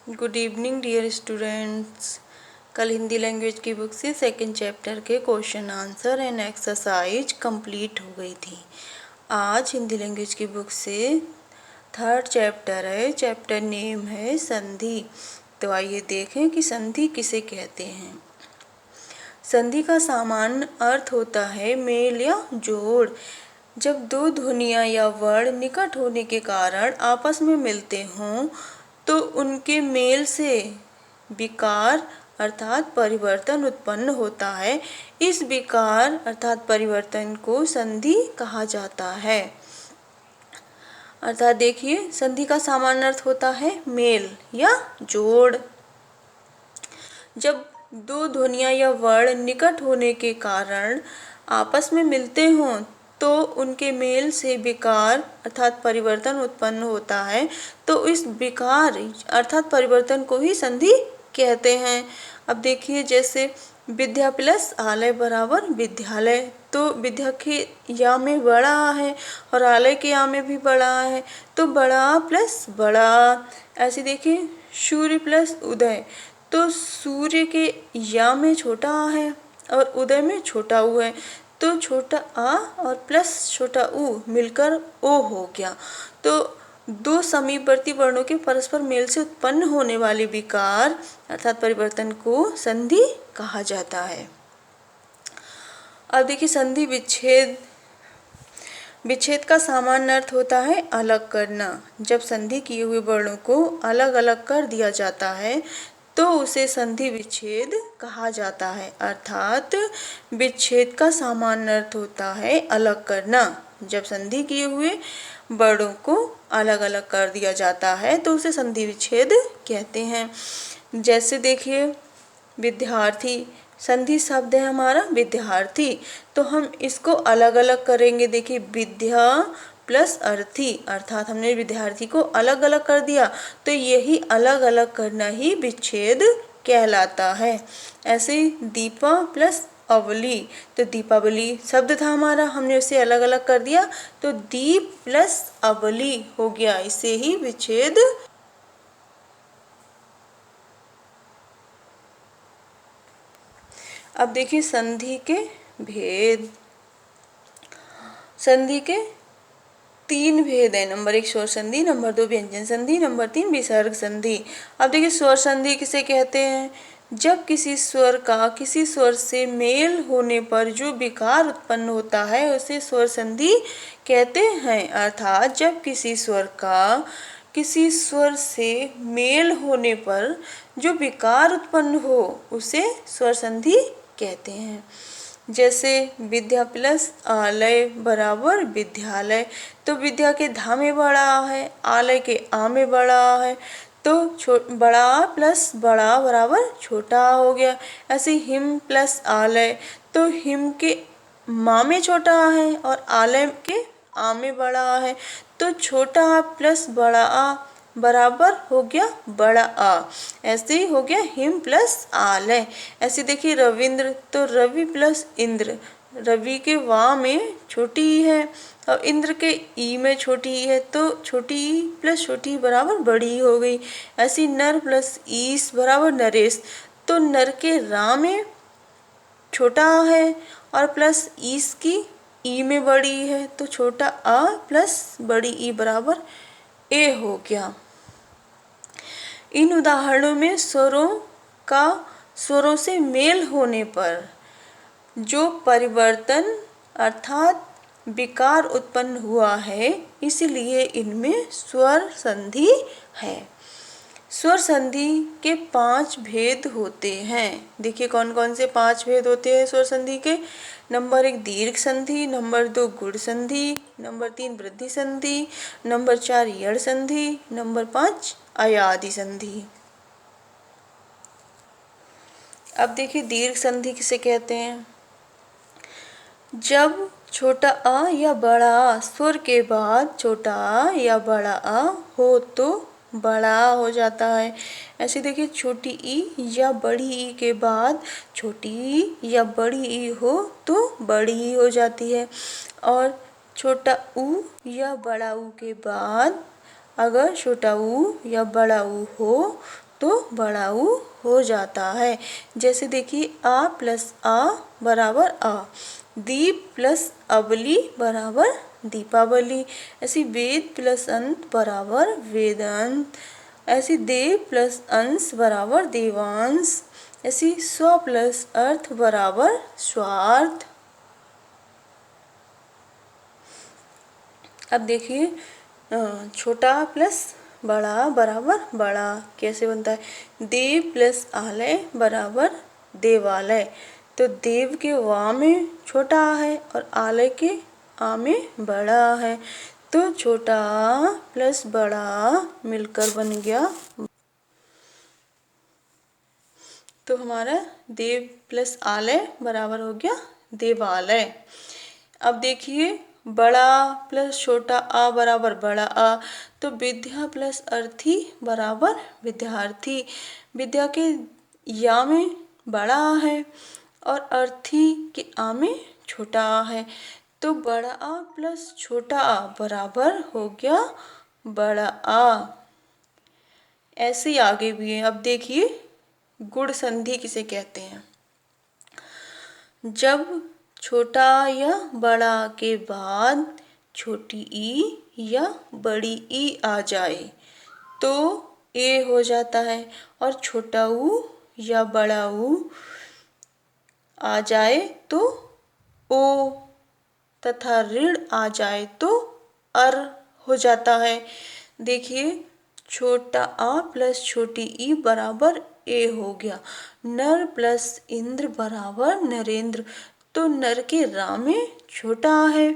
Good evening dear students. कल Hindi language की book से सेकंड चैप्टर के question answer and exercise complete हो गई थी। आज हिंदी लैंग्वेज की बुक से थर्ड चैप्टर है, चैप्टर नेम है संधि। तो आइए देखें कि संधि किसे कहते हैं। संधि का सामान्य अर्थ होता है मेल या जोड़। जब दो ध्वनियाँ या वर्ण निकट होने के कारण आपस में मिलते हों तो उनके मेल से विकार अर्थात परिवर्तन उत्पन्न होता है। इस विकार अर्थात परिवर्तन को संधि कहा जाता है। अर्थात देखिए, संधि का सामान्य अर्थ होता है मेल या जोड़। जब दो ध्वनियाँ या वर्ण निकट होने के कारण आपस में मिलते हों तो उनके मेल से विकार अर्थात परिवर्तन उत्पन्न होता है। तो इस विकार अर्थात परिवर्तन को ही संधि कहते हैं। अब देखिए, जैसे विद्या प्लस आलय बराबर विद्यालय, तो विद्या के या में बड़ा है और आलय के या में भी बड़ा है, तो बड़ा प्लस बड़ा। ऐसे देखिए, सूर्य प्लस उदय, तो सूर्य के या में छोटा आ है और उदय में छोटा ऊ है, तो छोटा आ और प्लस छोटा ऊ मिलकर ओ हो गया। तो दो समीपवर्ती वर्णों के परस्पर मेल से उत्पन्न होने वाले विकार अर्थात परिवर्तन को संधि कहा जाता है। अब देखिए, संधि विच्छेद। विच्छेद का सामान्य अर्थ होता है अलग करना। जब संधि किए हुए वर्णों को अलग अलग कर दिया जाता है तो उसे संधि विच्छेद कहा जाता है। अर्थात विच्छेद का सामान्य अर्थ होता है अलग करना। जब संधि किए हुए वर्णों को अलग अलग कर दिया जाता है तो उसे संधि विच्छेद कहते हैं। जैसे देखिए, विद्यार्थी, संधि शब्द है हमारा विद्यार्थी, तो हम इसको अलग अलग करेंगे। देखिए, विद्या प्लस अर्थी, अर्थात हमने विद्यार्थी को अलग अलग कर दिया, तो यही अलग अलग करना ही विच्छेद कहलाता है। ऐसे दीपा प्लस अवली, तो दीपावली शब्द था हमारा, हमने उसे अलग अलग कर दिया तो दीप प्लस अवली हो गया, इसे ही विच्छेद। अब देखिए, संधि के भेद। संधि के 3 भेद है। नंबर 1 स्वर संधि, नंबर 2 व्यंजन संधि, नंबर 3 विसर्ग संधि। अब देखिए, स्वर संधि किसे कहते हैं? जब किसी स्वर का किसी स्वर से मेल होने पर जो विकार उत्पन्न होता है उसे स्वर संधि कहते हैं। अर्थात जब किसी स्वर का किसी स्वर से मेल होने पर जो विकार उत्पन्न हो उसे स्वर संधि कहते हैं। जैसे विद्या प्लस आलय बराबर विद्यालय, तो विद्या के धा में बड़ा है, आलय के आ में बड़ा है, तो बड़ा प्लस बड़ा बराबर छोटा हो गया। ऐसे हिम प्लस आलय, तो हिम के माँ में छोटा है और आलय के आ में बड़ा है, तो छोटा आ प्लस बड़ा आ बराबर हो गया बड़ा आ। ऐसे ही हो गया हिम प्लस आलय। ऐसे देखिए, रविंद्र, तो रवि प्लस इंद्र, रवि के वा में छोटी ई है और इंद्र के ई में छोटी ई है, तो छोटी ई प्लस छोटी बराबर बड़ी हो गई। ऐसी नर प्लस ईस बराबर नरेश, तो नर के रा में छोटा आ है और प्लस ईस की ई में बड़ी है, तो छोटा आ प्लस बड़ी ई बराबर ए हो गया। इन उदाहरणों में स्वरों का स्वरों से मेल होने पर जो परिवर्तन अर्थात विकार उत्पन्न हुआ है, इसलिए इनमें स्वर संधि है। स्वर संधि के 5 भेद होते हैं। देखिए, कौन कौन से 5 भेद होते हैं स्वर संधि के। नंबर 1 दीर्घ संधि, नंबर 2 गुण संधि, नंबर 3 वृद्धि संधि, नंबर 4 यड़ संधि, नंबर 5 अयादि संधि। अब देखिए, दीर्घ संधि किसे कहते हैं? जब छोटा आ या बड़ा आ स्वर के बाद छोटा आ या बड़ा आ हो तो बड़ा हो जाता है। ऐसे देखिए, छोटी ई या बड़ी ई के बाद छोटी ई या बड़ी ई हो तो बड़ी ई हो जाती है। और छोटा ऊ या बड़ा ऊ के बाद अगर छोटा ऊ या बड़ा ऊ हो तो बड़ा ऊ हो जाता है। जैसे देखिए आ प्लस आ बराबर आ, दीप प्लस अबली बराबर दीपावली, ऐसी वेद प्लस अंत बराबर वेदांत, ऐसी देव प्लस अंश बराबर देवांश, ऐसी स्व प्लस अर्थ बराबर स्वार्थ। अब देखिए छोटा प्लस बड़ा बराबर बड़ा कैसे बनता है। देव प्लस आलय बराबर देवालय, तो देव के वा में छोटा आ है और आलय के आ में बड़ा है, तो छोटा आ प्लस बड़ा आ मिलकर बन गया, तो हमारा देव प्लस आलय बराबर हो गया देवालय। अब देखिए बड़ा प्लस छोटा आ बराबर बड़ा आ, तो विद्या प्लस अर्थी बराबर विद्यार्थी, विद्या के या में बड़ा आ है और अर्थी के आ में छोटा आ है, तो बड़ा आ प्लस छोटा आ बराबर हो गया बड़ा आ। ऐसे ही आगे भी है। अब देखिए गुण संधि किसे कहते हैं। जब छोटा या बड़ा के बाद छोटी ई या बड़ी ई आ जाए तो ए हो जाता है, और छोटा ऊ या बड़ा ऊ आ जाए तो ओ, तथा ऋण आ जाए तो अर हो जाता है। देखिए छोटा आ प्लस छोटी ई बराबर ए हो गया। नर प्लस इंद्र बराबर नरेंद्र, तो नर के रा में छोटा आ है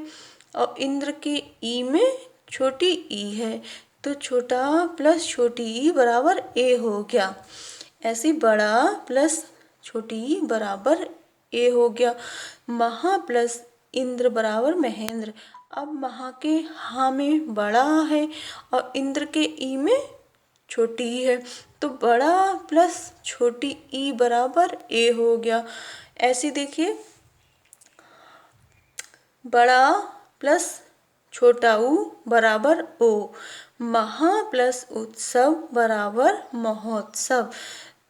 और इंद्र के ई में छोटी ई है, तो छोटा आ प्लस छोटी ई बराबर ए हो गया। ऐसे बड़ा प्लस छोटी ई बराबर ए हो गया। महा प्लस इंद्र बराबर महेंद्र, अब महा के हा में बड़ा है और इंद्र के ई में छोटी ई है, तो बड़ा प्लस छोटी ई बराबर ए हो गया। ऐसे देखिए बड़ा प्लस छोटा ऊ बराबर ओ, महा प्लस उत्सव बराबर महोत्सव,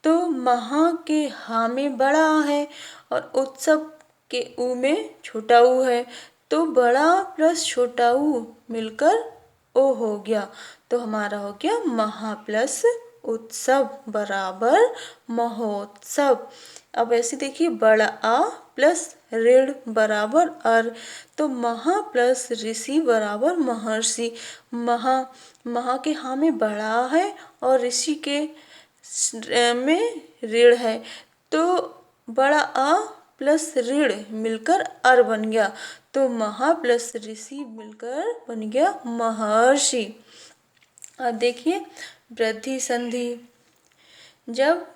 तो महा के हा में बड़ा है और उत्सव के ऊ में छोटा ऊ है, तो बड़ा प्लस छोटा ऊ मिलकर ओ हो गया, तो हमारा हो गया महा प्लस उत्सव बराबर महोत्सव। अब ऐसे देखिए बड़ा आ प्लस ऋण बराबर अर, तो महा प्लस ऋषि बराबर महर्षि, महा के हा में बड़ा है और ऋषि के में ऋण है, तो बड़ा आ प्लस ऋण मिलकर अर बन गया, तो महा प्लस ऋषि मिलकर बन गया महर्षि। अब देखिए वृद्धि संधि, जब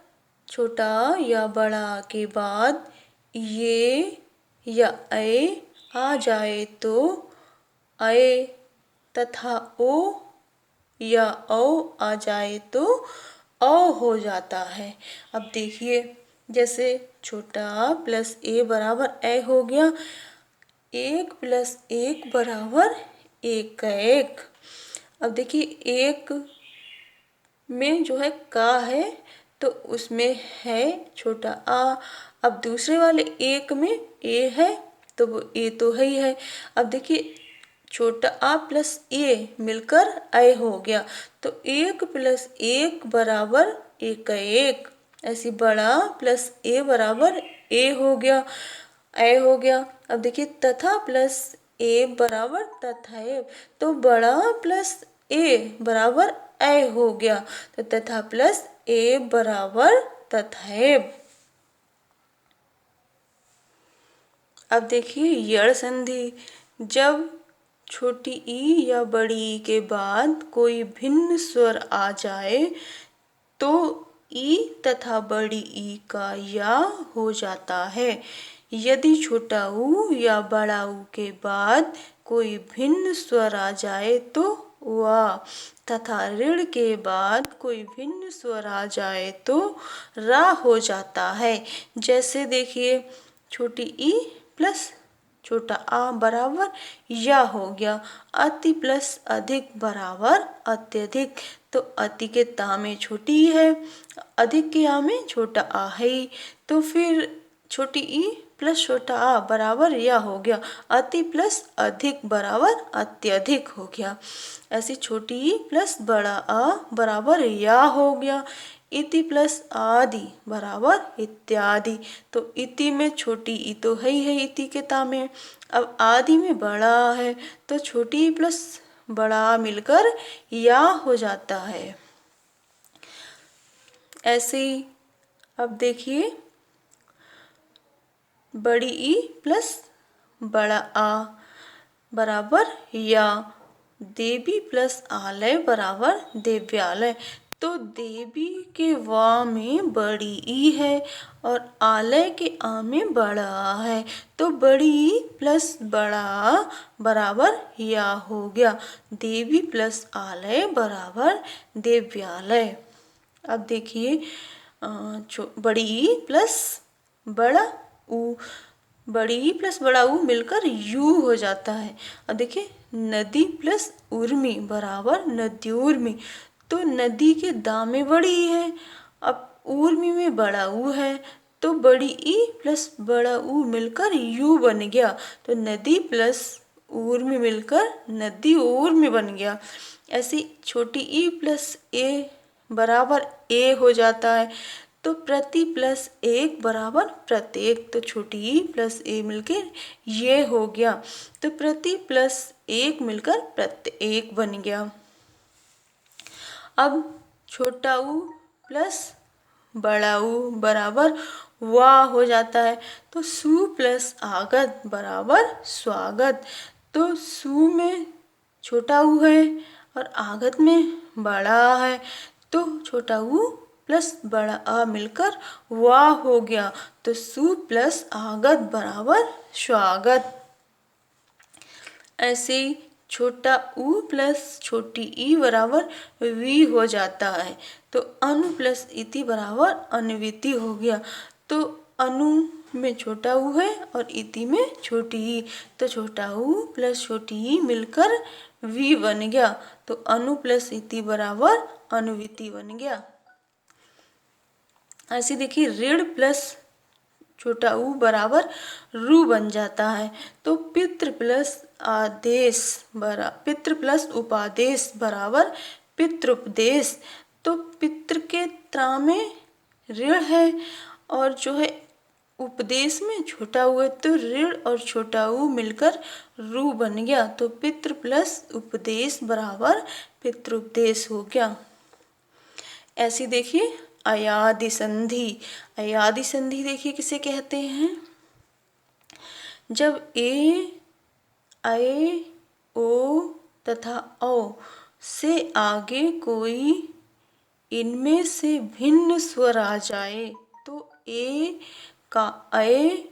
छोटा या बड़ा के बाद ये या ए आ जाए तो अये, तथा ओ या औ आ जाए तो औ हो जाता है। अब देखिए जैसे छोटा प्लस ए बराबर ए हो गया, एक प्लस एक बराबर एक का एक। अब देखिए एक में जो है का है तो उसमें है छोटा आ, अब दूसरे वाले एक में ए है तो वो ए तो है ही है। अब देखिए छोटा आ प्लस ए मिलकर ए हो गया, तो एक प्लस एक बराबर एक का एक, ऐसी बड़ा प्लस ए बराबर ए हो गया, ए हो गया। अब देखिए तथा प्लस ए बराबर तथैव, तो बड़ा प्लस ए बराबर ए हो गया, तो तथा प्लस ए बराबर तथैव। अब देखिए यड़ संधि, जब छोटी ई या बड़ी ई के बाद कोई भिन्न स्वर आ जाए तो ई तथा बड़ी ई का या हो जाता है। यदि छोटा ऊ या बड़ा ऊ के बाद कोई भिन्न स्वर आ जाए तो वा, तथा ऋण के बाद कोई भिन्न स्वर आ जाए तो रा हो जाता है। जैसे देखिए छोटी ई प्लस छोटा आ बराबर या हो गया। अति प्लस अधिक बराबर अत्यधिक। तो अति के ता में छोटी ई है, अधिक के आ में छोटा आ है, तो फिर छोटी ई प्लस छोटा आ बराबर या हो गया। अति प्लस अधिक बराबर अत्यधिक हो गया। ऐसे छोटी ई प्लस बड़ा आ बराबर या हो गया। इति प्लस आदि बराबर इत्यादि। तो इति में छोटी ई तो है ही है इति के ता में, अब आदि में बड़ा आ है, तो छोटी ई प्लस बड़ा आ मिलकर या हो जाता है। ऐसे ही अब देखिए, बड़ी ई प्लस बड़ा आ बराबर या। देवी प्लस आलय बराबर देव्यालय। तो देवी के वा में बड़ी ई है और आलय के आ में बड़ा आ है, तो बड़ी ई प्लस बड़ा आ बराबर या हो गया। देवी प्लस आलय बराबर देव्यालय। अब देखिए, बड़ी ई प्लस बड़ा ऊ, बड़ी ई प्लस बड़ा ऊ मिलकर यू हो जाता है। अब देखिए, नदी प्लस उर्मी बराबर नद्युर्मी। तो नदी के दा में बड़ी ई है, अब उर्मी में बड़ा ऊ है, तो बड़ी ई प्लस बड़ा ऊ मिलकर यू बन गया। तो नदी प्लस उर्मी मिलकर नदी उर्मी बन गया। ऐसे छोटी ई प्लस ए बराबर ए हो जाता है, तो प्रति प्लस एक बराबर प्रत्येक। तो छोटी ई प्लस ए मिलकर ये हो गया, तो प्रति प्लस एक मिलकर प्रत्येक बन गया। अब छोटा ऊ प्लस बड़ा ऊ बराबर वाह हो जाता है, तो सु प्लस आगत बराबर स्वागत। तो सु में छोटा ऊ है और आगत में बड़ा है, तो छोटा ऊ प्लस बड़ा आ मिलकर वाह हो गया। तो सु प्लस आगत बराबर स्वागत। ऐसे छोटा ऊ प्लस छोटी ई बराबर वी हो जाता है, तो अनु प्लस इति बराबर अन्विति हो गया। तो अनु में छोटा ऊ है और इति में छोटी ई, तो छोटा ऊ प्लस छोटी ई मिलकर वी बन गया। तो अनु प्लस इति बराबर अनुविति बन गया। ऐसे देखिए, ऋण प्लस छोटा ऊ बराबर रू बन जाता है। तो पितृ प्लस पितृ प्लस उपादेश बराबर पितृपदेश। तो पितृ के त्र में ऋण है और जो है उपदेश में छोटा ऊ है, तो ऋण और छोटा ऊ मिलकर रू बन गया। तो पितृ प्लस उपदेश बराबर पितृपदेश हो गया। ऐसी देखिए, अयादि संधि। अयादि संधि देखिए किसे कहते हैं, जब ए, ऐ, ओ तथा औ से आगे कोई इनमें से भिन्न स्वर आ जाए, तो ए का ऐ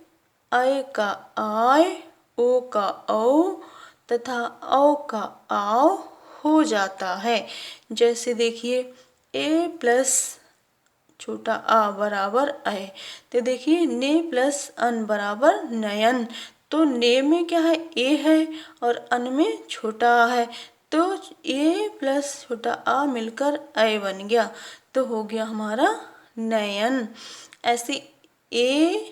का आय, ओ का औ तथा औ का आव हो जाता है। जैसे देखिए, ए प्लस छोटा आ बराबर ऐ, तो देखिए ने प्लस अन बराबर नयन। तो ने में क्या है, ए है और अन में छोटा आ है, तो ए प्लस छोटा आ मिलकर ऐ बन गया, तो हो गया हमारा नयन। ऐसे ऐ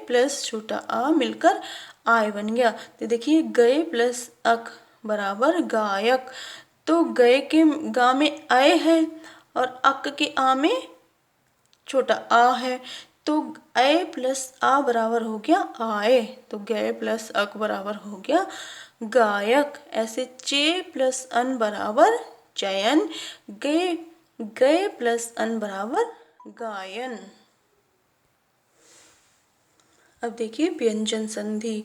प्लस छोटा आ मिलकर आय बन गया। तो देखिए, गए प्लस अक बराबर गायक। तो गए के गा में ऐ है और अक के आ में छोटा आ है, तो ऐ प्लस आ बराबर हो गया आए, तो गए प्लस अक बराबर हो गया गायक। ऐसे चे प्लस अन बराबर चयन, गए प्लस अन बराबर गायन। अब देखिए, व्यंजन संधि।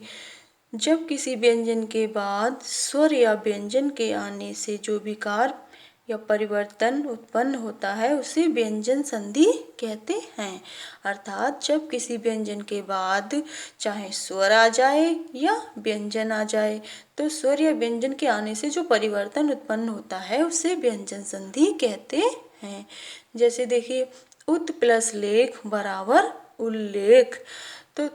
जब किसी व्यंजन के बाद स्वर या व्यंजन के आने से जो विकार या परिवर्तन उत्पन्न होता है, उसे व्यंजन संधि कहते हैं। अर्थात जब किसी व्यंजन के बाद चाहे स्वर आ जाए या व्यंजन आ जाए, तो स्वर या व्यंजन के आने से जो परिवर्तन उत्पन्न होता है, उसे व्यंजन संधि कहते हैं। जैसे देखिए, उत प्लस लेख बराबर उल्लेख। तो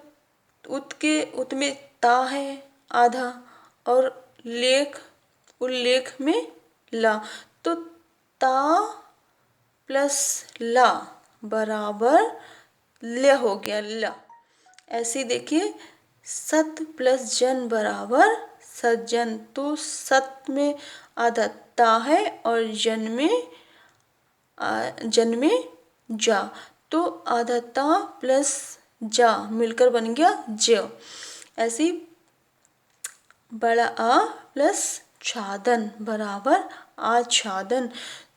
उत में ता है आधा और उल्लेख में ला, तो ता प्लस ला बराबर ल हो गया ल। ऐसे ही देखिए सत प्लस जन बराबर सज्जन, तो सत में आधा ता है और जन में जा, तो आधा ता प्लस जा मिलकर बन गया ज। ऐसे ही बड़ा आ प्लस छादन बराबर आच्छादन,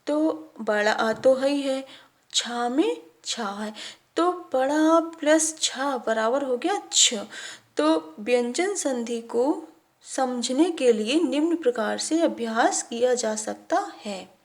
तो बड़ा आ तो है, छा में छा है, तो बड़ा आ प्लस छा बराबर हो गया छ। तो व्यंजन संधि को समझने के लिए निम्न प्रकार से अभ्यास किया जा सकता है।